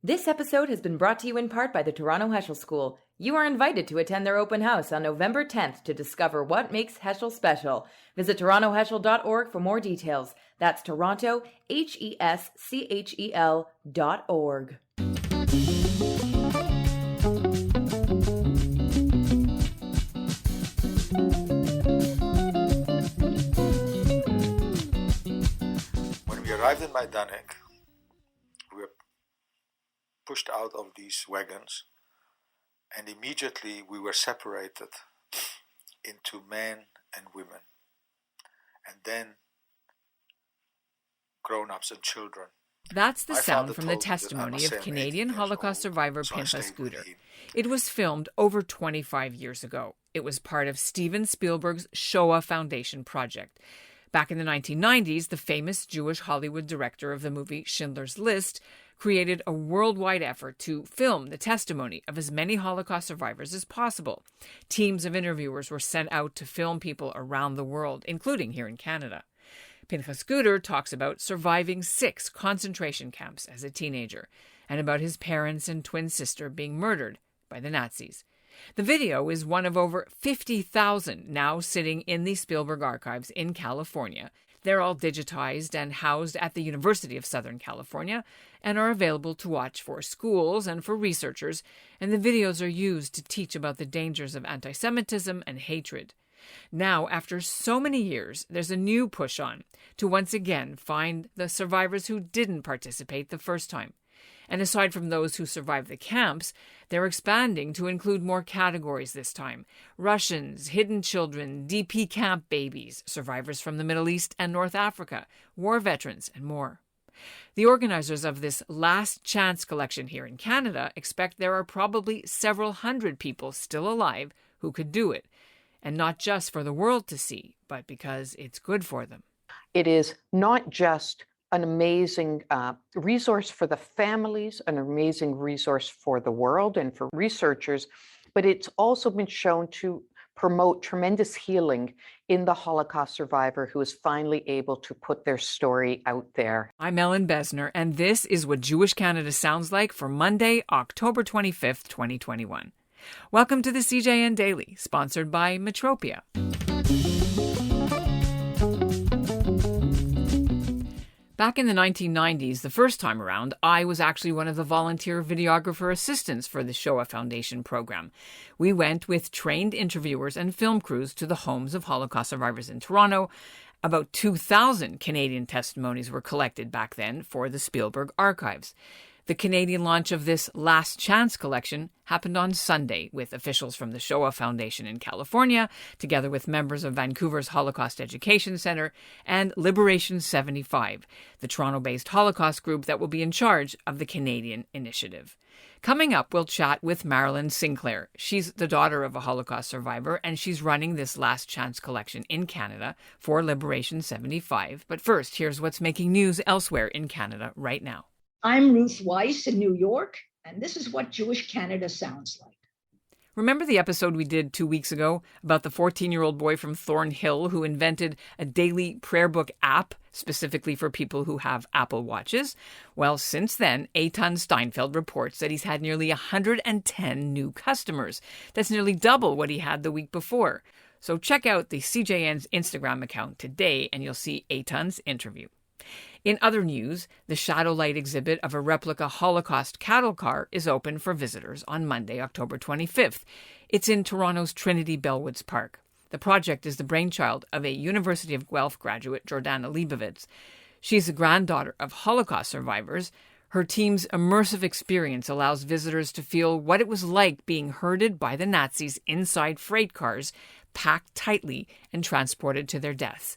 This episode has been brought to you in part by the Toronto Heschel School. You are invited to attend their open house on November 10th to discover what makes Heschel special. Visit torontoheschel.org for more details. That's Toronto, HESCHEL.org. When we arrived in Majdanek, we were pushed out of these wagons, and immediately we were separated into men and women, and then grown-ups and children. That's the sound from the testimony of Canadian Holocaust survivor Pinchas Guder. It was filmed over 25 years ago. It was part of Steven Spielberg's Shoah Foundation project. Back in the 1990s, the famous Jewish Hollywood director of the movie Schindler's List created a worldwide effort to film the testimony of as many Holocaust survivors as possible. Teams of interviewers were sent out to film people around the world, including here in Canada. Pinchas Guder talks about surviving 6 concentration camps as a teenager and about his parents and twin sister being murdered by the Nazis. The video is one of over 50,000 now sitting in the Spielberg archives in California. They're all digitized and housed at the University of Southern California and are available to watch for schools and for researchers, and the videos are used to teach about the dangers of anti-Semitism and hatred. Now, after so many years, there's a new push on to once again find the survivors who didn't participate the first time. And aside from those who survived the camps, they're expanding to include more categories this time. Russians, hidden children, DP camp babies, survivors from the Middle East and North Africa, war veterans, and more. The organizers of this Last Chance collection here in Canada expect there are probably several hundred people still alive who could do it. And not just for the world to see, but because it's good for them. It is not just an amazing resource for the families, an amazing resource for the world and for researchers, but it's also been shown to promote tremendous healing in the Holocaust survivor who is finally able to put their story out there. I'm Ellen Besner, and this is what Jewish Canada sounds like for Monday, October 25th, 2021. Welcome to the CJN Daily, sponsored by Metropia. Back in the 1990s, the first time around, I was actually one of the volunteer videographer assistants for the Shoah Foundation program. We went with trained interviewers and film crews to the homes of Holocaust survivors in Toronto. About 2,000 Canadian testimonies were collected back then for the Spielberg archives. The Canadian launch of this Last Chance collection happened on Sunday with officials from the Shoah Foundation in California, together with members of Vancouver's Holocaust Education Centre and Liberation 75, the Toronto-based Holocaust group that will be in charge of the Canadian initiative. Coming up, we'll chat with Marilyn Sinclair. She's the daughter of a Holocaust survivor, and she's running this Last Chance collection in Canada for Liberation 75. But first, here's what's making news elsewhere in Canada right now. I'm Ruth Weiss in New York, and this is what Jewish Canada sounds like. Remember the episode we did 2 weeks ago about the 14-year-old boy from Thornhill who invented a daily prayer book app specifically for people who have Apple Watches? Well, since then, Eitan Steinfeld reports that he's had nearly 110 new customers. That's nearly double what he had the week before. So check out the CJN's Instagram account today and you'll see Eitan's interview. In other news, the Shadowlight exhibit of a replica Holocaust cattle car is open for visitors on Monday, October 25th. It's in Toronto's Trinity Bellwoods Park. The project is the brainchild of a University of Guelph graduate, Jordana Leibovitz. She's a granddaughter of Holocaust survivors. Her team's immersive experience allows visitors to feel what it was like being herded by the Nazis inside freight cars, packed tightly and transported to their deaths.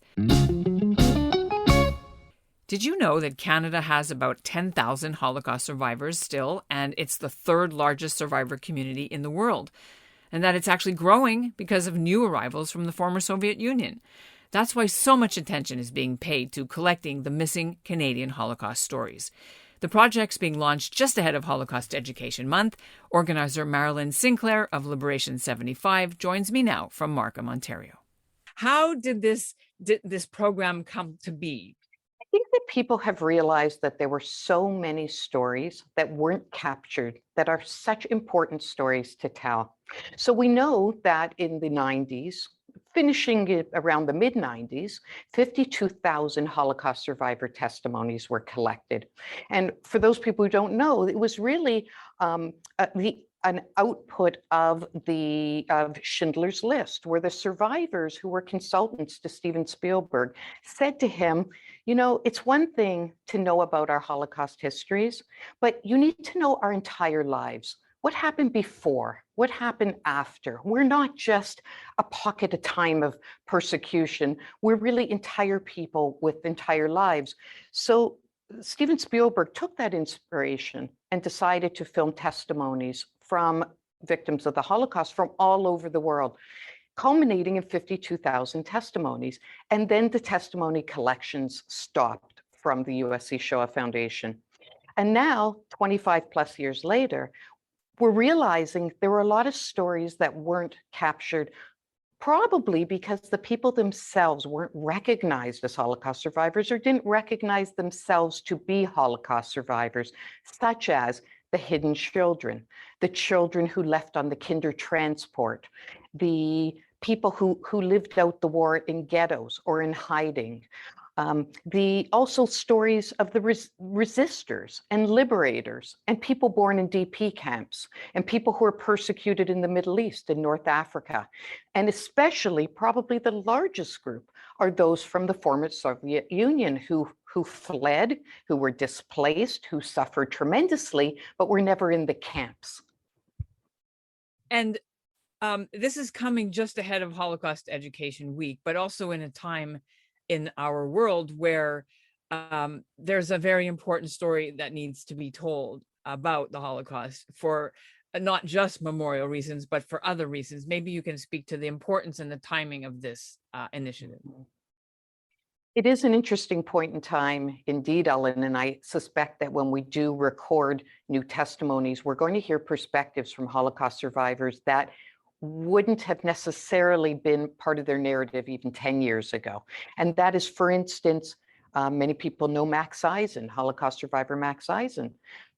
Did you know that Canada has about 10,000 Holocaust survivors still, and it's the 3rd largest survivor community in the world, and that it's actually growing because of new arrivals from the former Soviet Union? That's why so much attention is being paid to collecting the missing Canadian Holocaust stories. The project's being launched just ahead of Holocaust Education Month. Organizer Marilyn Sinclair of Liberation 75 joins me now from Markham, Ontario. How did this program come to be? think that people have realized that there were so many stories that weren't captured that are such important stories to tell. So we know that in the 90s, finishing it around the mid-90s, 52,000 Holocaust survivor testimonies were collected. And for those people who don't know, it was really an output of Schindler's List, where the survivors who were consultants to Steven Spielberg said to him, you know, it's one thing to know about our Holocaust histories, but you need to know our entire lives. What happened before? What happened after? We're not just a pocket of time of persecution. We're really entire people with entire lives. So Steven Spielberg took that inspiration and decided to film testimonies from victims of the Holocaust from all over the world, culminating in 52,000 testimonies. And then the testimony collections stopped from the USC Shoah Foundation. And now, 25 plus years later, we're realizing there were a lot of stories that weren't captured, probably because the people themselves weren't recognized as Holocaust survivors or didn't recognize themselves to be Holocaust survivors, such as the hidden children, the children who left on the kinder transport, the people who lived out the war in ghettos or in hiding. Also stories of the resistors and liberators and people born in DP camps and people who are persecuted in the Middle East and North Africa. And especially, probably the largest group are those from the former Soviet Union who fled, who were displaced, who suffered tremendously, but were never in the camps. And this is coming just ahead of Holocaust Education Week, but also in a time in our world where there's a very important story that needs to be told about the Holocaust for not just memorial reasons, but for other reasons. Maybe you can speak to the importance and the timing of this initiative. It is an interesting point in time, indeed, Ellen, and I suspect that when we do record new testimonies, we're going to hear perspectives from Holocaust survivors that wouldn't have necessarily been part of their narrative even 10 years ago. And that is, for instance, many people know Max Eisen, Holocaust survivor Max Eisen,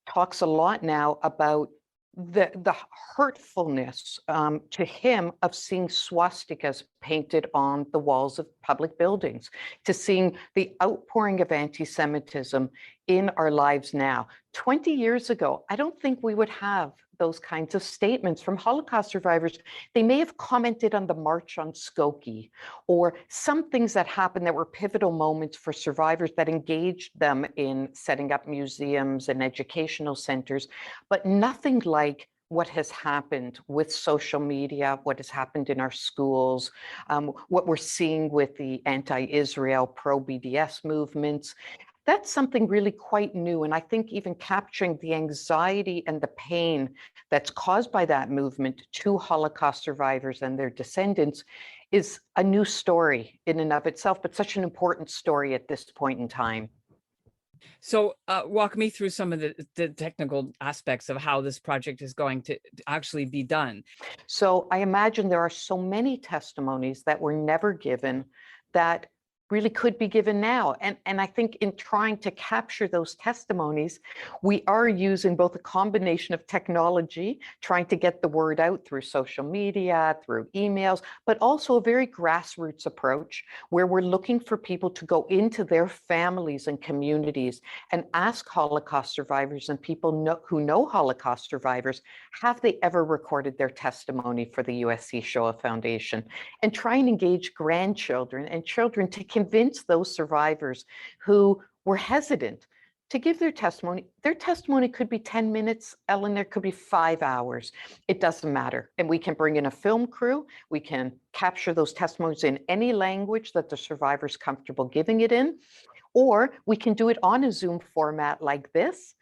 talks a lot now about the hurtfulness to him of seeing swastikas painted on the walls of public buildings, to seeing the outpouring of anti-Semitism in our lives now. 20 years ago, I don't think we would have those kinds of statements from Holocaust survivors. They may have commented on the March on Skokie or some things that happened that were pivotal moments for survivors that engaged them in setting up museums and educational centers, but nothing like what has happened with social media, what has happened in our schools, what we're seeing with the anti-Israel, pro-BDS movements. That's something really quite new. And I think even capturing the anxiety and the pain that's caused by that movement to Holocaust survivors and their descendants is a new story in and of itself, but such an important story at this point in time. So walk me through some of the technical aspects of how this project is going to actually be done. So I imagine there are so many testimonies that were never given that really could be given now. And I think in trying to capture those testimonies, we are using both a combination of technology, trying to get the word out through social media, through emails, but also a very grassroots approach where we're looking for people to go into their families and communities and ask Holocaust survivors and people who know Holocaust survivors, have they ever recorded their testimony for the USC Shoah Foundation? And try and engage grandchildren and children to convince those survivors who were hesitant to give their testimony. Their testimony could be 10 minutes, Ellen, there could be 5 hours. It doesn't matter. And we can bring in a film crew. We can capture those testimonies in any language that the survivor's comfortable giving it in, or we can do it on a Zoom format like this.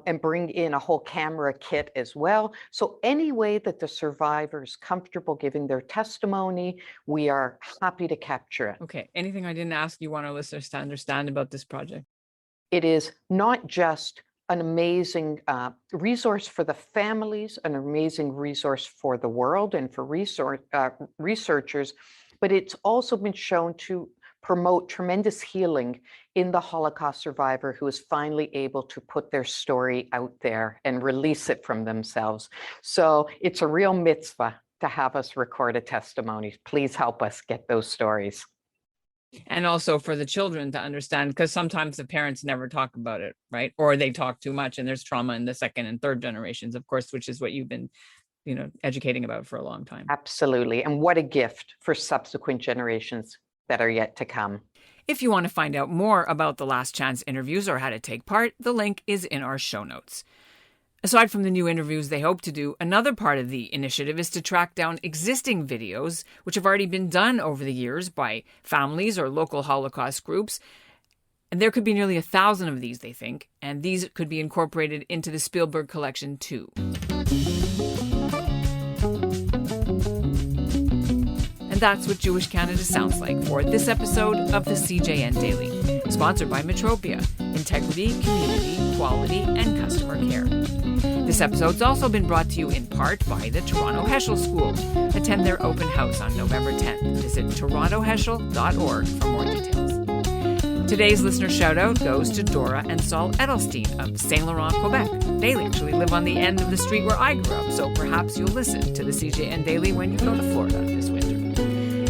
And bring in a whole camera kit as well. So any way that the survivor is comfortable giving their testimony, we are happy to capture it. Okay, anything I didn't ask you want our listeners to understand about this project? It is not just an amazing resource for the families, an amazing resource for the world and for researchers, but it's also been shown to promote tremendous healing in the Holocaust survivor who is finally able to put their story out there and release it from themselves. So it's a real mitzvah to have us record a testimony. Please help us get those stories. And also for the children to understand, because sometimes the parents never talk about it, right? Or they talk too much, and there's trauma in the second and third generations, of course, which is what you've been, educating about for a long time. Absolutely. And what a gift for subsequent generations that are yet to come. If you want to find out more about the Last Chance interviews or how to take part, the link is in our show notes. Aside from the new interviews they hope to do, another part of the initiative is to track down existing videos, which have already been done over the years by families or local Holocaust groups. And there could be nearly 1,000 of these, they think, and these could be incorporated into the Spielberg collection too. And that's what Jewish Canada sounds like for this episode of the CJN Daily, sponsored by Metropia, integrity, community, quality, and customer care. This episode's also been brought to you in part by the Toronto Heschel School. Attend their open house on November 10th. Visit torontoheschel.org for more details. Today's listener shout-out goes to Dora and Saul Edelstein of Saint Laurent, Quebec. They actually live on the end of the street where I grew up, so perhaps you'll listen to the CJN Daily when you go to Florida this winter.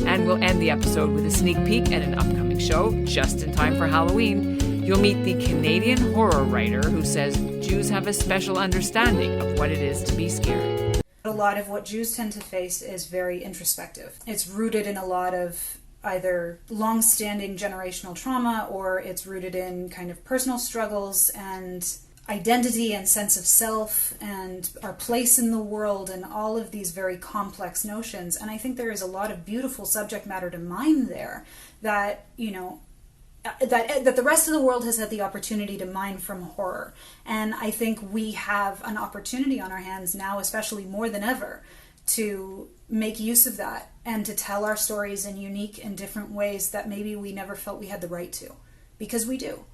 And we'll end the episode with a sneak peek at an upcoming show, just in time for Halloween. You'll meet the Canadian horror writer who says Jews have a special understanding of what it is to be scared. A lot of what Jews tend to face is very introspective. It's rooted in a lot of either long-standing generational trauma, or it's rooted in kind of personal struggles and identity and sense of self and our place in the world and all of these very complex notions. And I think there is a lot of beautiful subject matter to mine there that, that the rest of the world has had the opportunity to mine from horror. And I think we have an opportunity on our hands now, especially more than ever, to make use of that and to tell our stories in unique and different ways that maybe we never felt we had the right to, because we do.